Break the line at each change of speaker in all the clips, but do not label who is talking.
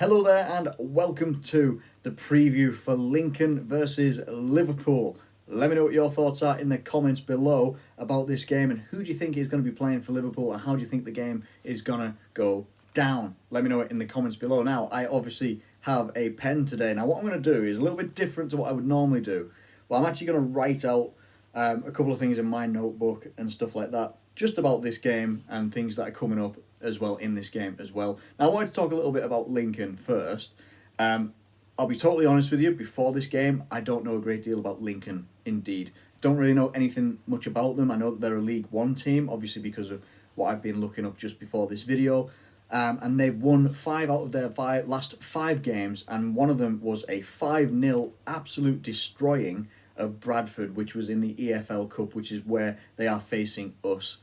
Hello there and welcome to the preview for Lincoln versus Liverpool. Let me know what your thoughts are in the comments below about this game and who do you think is going to be playing for Liverpool and how do you think the game is going to go down. Let me know it in the comments below. Now, I obviously have a pen today. Now, what I'm going to do is a little bit different to what I would normally do. But I'm actually going to write out a couple of things in my notebook and stuff like that just about this game and things that are coming up as well in this game as well. Now, I wanted to talk a little bit about Lincoln first. I'll be totally honest with you, before this game, I don't know a great deal about Lincoln, indeed. Don't really know anything much about them. I know that they're a League One team, obviously because of what I've been looking up just before this video. And they've won 5 out of their last 5 games, and one of them was a 5-0 absolute destroying of Bradford, which was in the EFL Cup, which is where they are facing us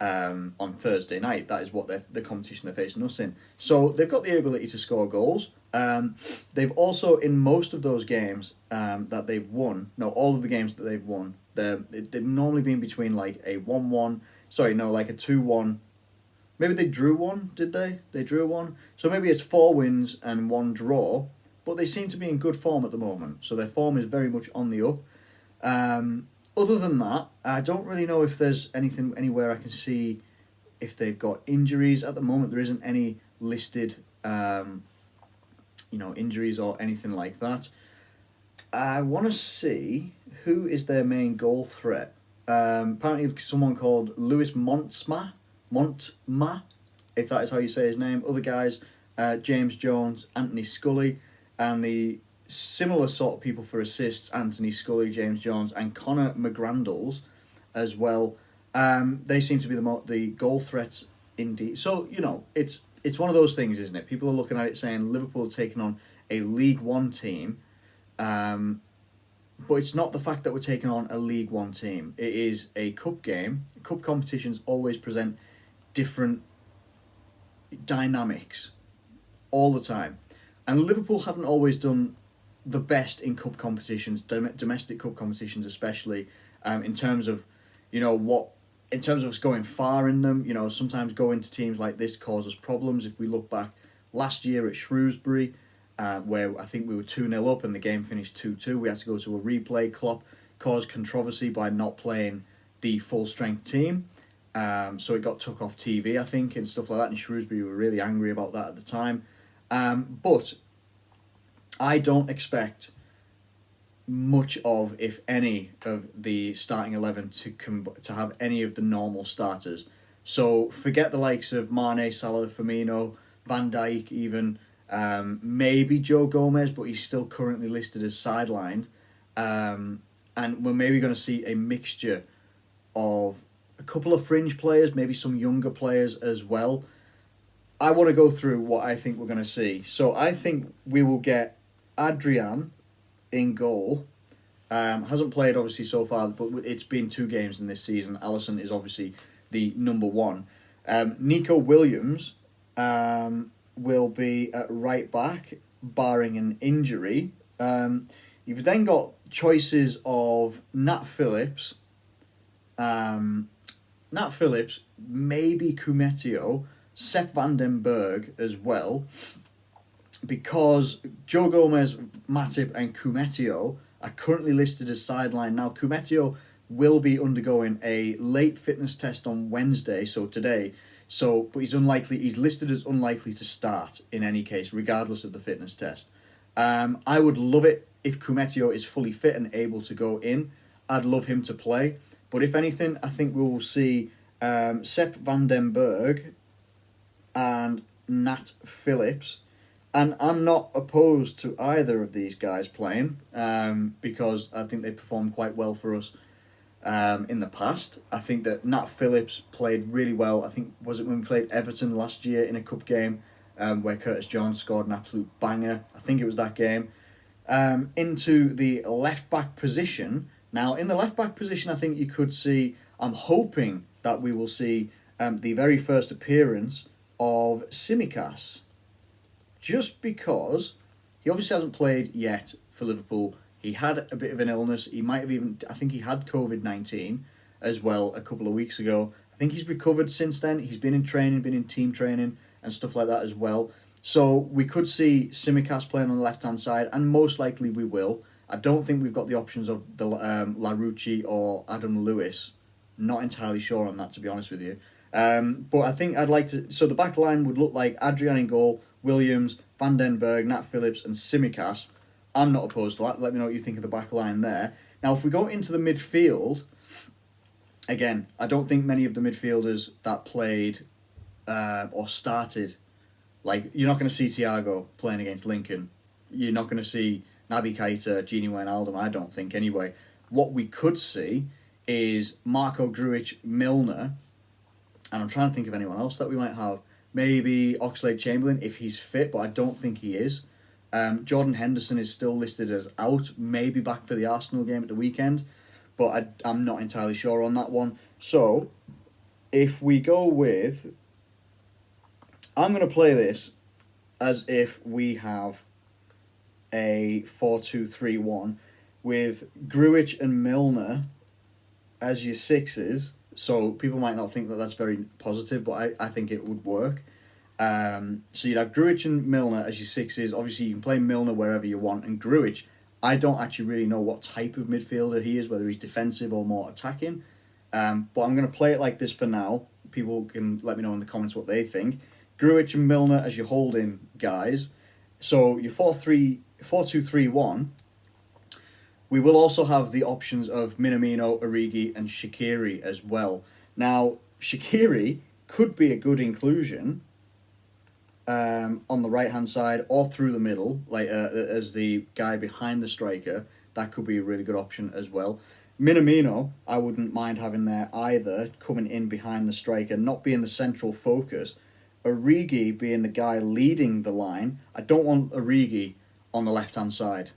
on Thursday night. That is what the competition they're facing us in. So they've got the ability to score goals. They've also, in most of those games that they've won, no, all of the games that they've won, they've normally been between like a 1-1, like a 2-1. Maybe they drew one, did they? They drew one. So maybe it's 4 wins and 1 draw, but they seem to be in good form at the moment. So their form is very much on the up. Other than that, I don't really know if there's anywhere I can see if they've got injuries. At the moment, there isn't any listed, injuries or anything like that. I want to see who is their main goal threat. Apparently, someone called Lewis Montma, if that is how you say his name. Other guys, James Jones, Anthony Scully, and the similar sort of people for assists, Anthony Scully, James Jones, and Connor McGrandles as well. They seem to be the goal threats indeed. So, it's one of those things, isn't it? People are looking at it saying Liverpool are taking on a League One team, but it's not the fact that we're taking on a League One team. It is a cup game. Cup competitions always present different dynamics all the time. And Liverpool haven't always done the best in cup competitions, domestic cup competitions especially, in terms of, in terms of us going far in them. Sometimes going to teams like this causes problems. If we look back last year at Shrewsbury, where I think we were 2-0 up and the game finished 2-2, we had to go to a replay. Klopp caused controversy by not playing the full-strength team. So it got took off TV, I think, and stuff like that, and Shrewsbury were really angry about that at the time. But I don't expect much of, if any, of the starting 11 to have any of the normal starters. So forget the likes of Mane, Salah, Firmino, Van Dijk even, maybe Joe Gomez, but he's still currently listed as sidelined. And we're maybe going to see a mixture of a couple of fringe players, maybe some younger players as well. I want to go through what I think we're going to see. So I think we will get Adrian in goal. Hasn't played obviously so far, but it's been 2 games in this season. Alisson is obviously the number 1. Nico Williams will be at right back, barring an injury. You've then got choices of Nat Phillips, maybe Kumetio, Sepp van den Berg as well, because Joe Gomez, Matip and Kumetio are currently listed as sideline. Now, Kumetio will be undergoing a late fitness test on Wednesday, so today, but he's listed as unlikely to start in any case, regardless of the fitness test. I would love it if Kumetio is fully fit and able to go in. I'd love him to play, but if anything, I think we will see Sepp van den Berg and Nat Phillips. And I'm not opposed to either of these guys playing, because I think they performed quite well for us in the past. I think that Nat Phillips played really well. I think, was it when we played Everton last year in a cup game, where Curtis Jones scored an absolute banger? I think it was that game. Into the left-back position. Now, in the left-back position, I think you could see, I'm hoping that we will see the very first appearance of Tsimikas. Just because he obviously hasn't played yet for Liverpool. He had a bit of an illness. He might have I think he had COVID-19 as well a couple of weeks ago. I think he's recovered since then. He's been in training, been in team training and stuff like that as well. So we could see Simicast playing on the left-hand side, and most likely we will. I don't think we've got the options of the Larouci or Adam Lewis. Not entirely sure on that, to be honest with you. But I think I'd like to... So the back line would look like Adrian in goal, Williams, Van den Berg, Nat Phillips and Simicast. I'm not opposed to that. Let me know what you think of the back line there. Now, if we go into the midfield... Again, I don't think many of the midfielders that played or started... Like, you're not going to see Thiago playing against Lincoln. You're not going to see Naby Keita, Gini Wijnaldum, I don't think, anyway. What we could see is Marco Grujic, Milner, and I'm trying to think of anyone else that we might have. Maybe Oxlade-Chamberlain, if he's fit, but I don't think he is. Jordan Henderson is still listed as out, maybe back for the Arsenal game at the weekend, but I'm not entirely sure on that one. So, if we go with... I'm going to play this as if we have a 4-2-3-1 with Grujic and Milner as your sixes. So people might not think that that's very positive, but I think it would work. So you'd have Grujic and Milner as your sixes. Obviously, you can play Milner wherever you want. And Grujic, I don't actually really know what type of midfielder he is, whether he's defensive or more attacking. But I'm going to play it like this for now. People can let me know in the comments what they think. Grujic and Milner as your holding guys. So your 4-2-3-1. We will also have the options of Minamino, Origi and Shaqiri as well. Now, Shaqiri could be a good inclusion on the right-hand side or through the middle, like as the guy behind the striker. That could be a really good option as well. Minamino, I wouldn't mind having there either, coming in behind the striker, not being the central focus. Origi being the guy leading the line. I don't want Origi on the left-hand side.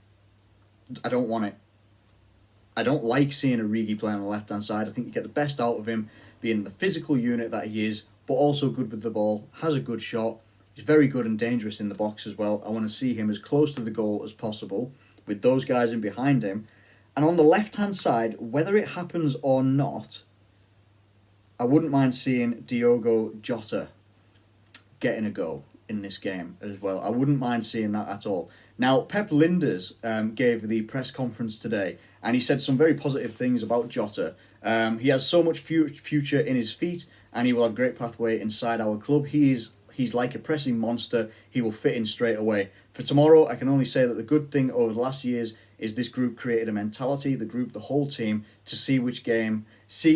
I don't want it. I don't like seeing Origi play on the left-hand side. I think you get the best out of him being the physical unit that he is, but also good with the ball, has a good shot. He's very good and dangerous in the box as well. I want to see him as close to the goal as possible with those guys in behind him. And on the left-hand side, whether it happens or not, I wouldn't mind seeing Diogo Jota getting a go in this game as well. I wouldn't mind seeing that at all. Now, Pep Lijnders gave the press conference today, and he said some very positive things about Jota. He has so much future in his feet, and he will have great pathway inside our club. He's like a pressing monster. He will fit in straight away. For tomorrow, I can only say that the good thing over the last years is this group created a mentality, the whole team, to see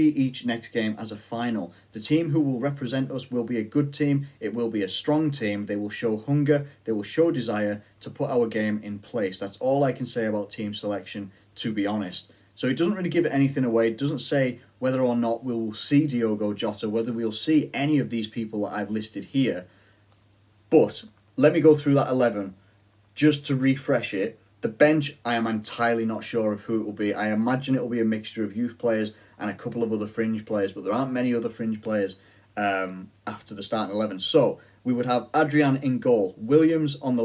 each next game as a final. The team who will represent us will be a good team, it will be a strong team, they will show hunger, they will show desire to put our game in place. That's all I can say about team selection, to be honest. So it doesn't really give anything away, it doesn't say whether or not we will see Diogo Jota, whether we'll see any of these people that I've listed here. But let me go through that 11 just to refresh it. The bench, I am entirely not sure of who it will be. I imagine it will be a mixture of youth players and a couple of other fringe players, but there aren't many other fringe players after the starting 11. So we would have Adrian in goal, Williams on the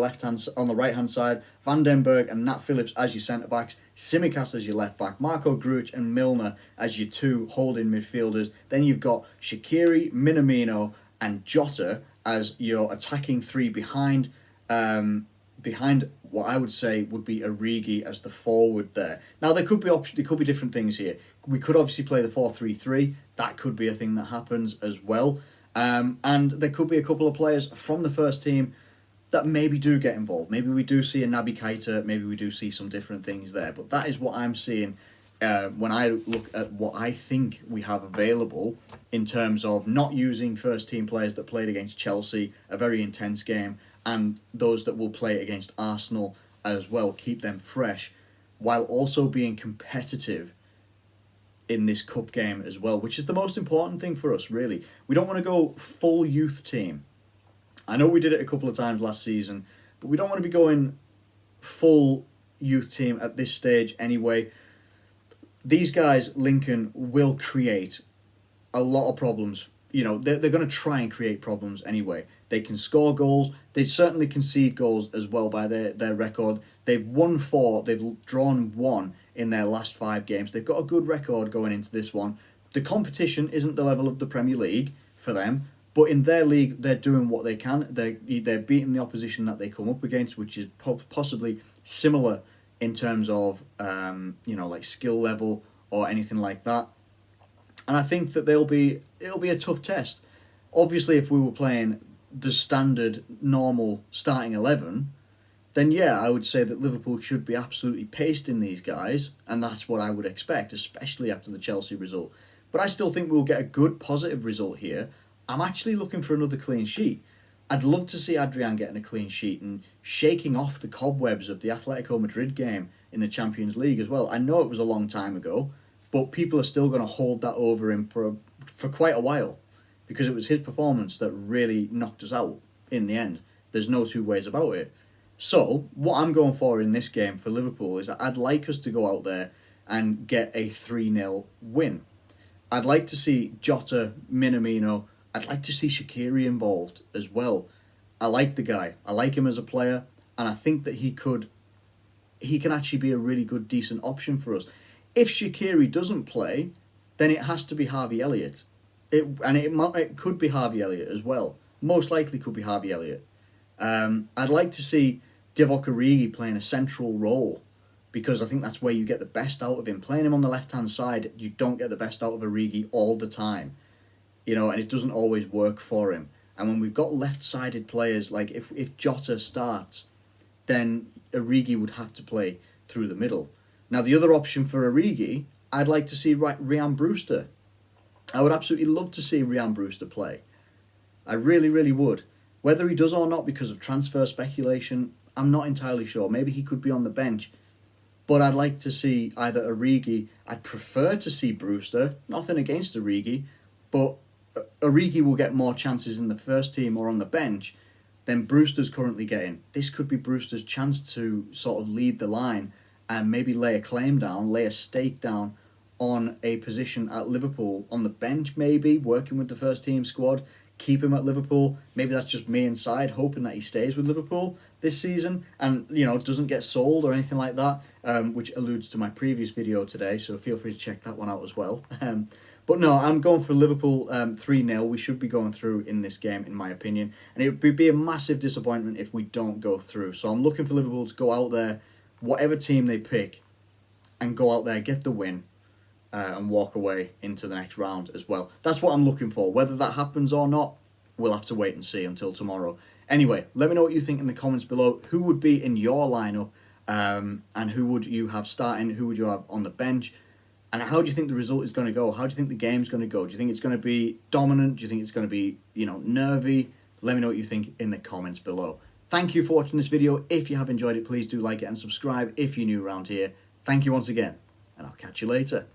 right hand side, Van den Berg and Nat Phillips as your centre backs, Simicast as your left back, Marco Grujic and Milner as your two holding midfielders. Then you've got Shaqiri, Minamino and Jota as your attacking three behind what I would say would be Origi as the forward there. Now there could be different things here. We could obviously play the 4-3-3. That could be a thing that happens as well. And there could be a couple of players from the first team that maybe do get involved. Maybe we do see a Naby Keita. Maybe we do see some different things there. But that is what I'm seeing when I look at what I think we have available in terms of not using first team players that played against Chelsea, a very intense game, and those that will play against Arsenal as well, keep them fresh, while also being competitive in this cup game as well, which is the most important thing for us, really. We don't want to go full youth team. I know we did it a couple of times last season, but we don't want to be going full youth team at this stage anyway. These guys, Lincoln, will create a lot of problems. You know, they're going to try and create problems anyway. They can score goals. They certainly concede goals as well by their record. They've won 4. They've drawn 1 in their last 5 games. They've got a good record going into this one. The competition isn't the level of the Premier League for them, But in their league, they're doing what they can. They're beating the opposition that they come up against, which is possibly similar in terms of like skill level or anything like that. And I think that it'll be a tough test. Obviously, if we were playing the standard normal starting 11, then yeah, I would say that Liverpool should be absolutely pasting these guys, and that's what I would expect, especially after the Chelsea result. But I still think we'll get a good positive result here. I'm actually looking for another clean sheet. I'd love to see Adrian getting a clean sheet and shaking off the cobwebs of the Atletico Madrid game in the Champions League as well. I know it was a long time ago, but people are still going to hold that over him for quite a while, because it was his performance that really knocked us out in the end. There's no two ways about it. So, what I'm going for in this game for Liverpool is that I'd like us to go out there and get a 3-0 win. I'd like to see Jota, Minamino, I'd like to see Shaqiri involved as well. I like the guy. I like him as a player, and I think that he can actually be a really good, decent option for us. If Shaqiri doesn't play, then it has to be Harvey Elliott. It could be Harvey Elliott as well. Most likely could be Harvey Elliott. I'd like to see Divock Origi playing a central role, because I think that's where you get the best out of him. Playing him on the left-hand side, you don't get the best out of Origi all the time. And it doesn't always work for him. And when we've got left-sided players, like if Jota starts, then Origi would have to play through the middle. Now, the other option for Origi, I'd like to see Ryan Brewster. I would absolutely love to see Ryan Brewster play. I really, really would. Whether he does or not because of transfer speculation, I'm not entirely sure. Maybe he could be on the bench. But I'd like to see either Origi. I'd prefer to see Brewster. Nothing against Origi. But Origi will get more chances in the first team or on the bench than Brewster's currently getting. This could be Brewster's chance to sort of lead the line and maybe lay a claim down, lay a stake down on a position at Liverpool on the bench, maybe working with the first team squad, keep him at Liverpool. Maybe that's just me inside hoping that he stays with Liverpool this season and doesn't get sold or anything like that, which alludes to my previous video today, so feel free to check that one out as well. But no, I'm going for Liverpool 3-0. We should be going through in this game, in my opinion. And it would be a massive disappointment if we don't go through. So I'm looking for Liverpool to go out there, whatever team they pick, and go out there, get the win, and walk away into the next round as well. That's what I'm looking for. Whether that happens or not, we'll have to wait and see until tomorrow. Anyway, let me know what you think in the comments below. Who would be in your lineup, and who would you have starting? Who would you have on the bench? And how do you think the result is going to go? How do you think the game's going to go? Do you think it's going to be dominant? Do you think it's going to be, nervy? Let me know what you think in the comments below. Thank you for watching this video. If you have enjoyed it, please do like it and subscribe if you're new around here. Thank you once again, and I'll catch you later.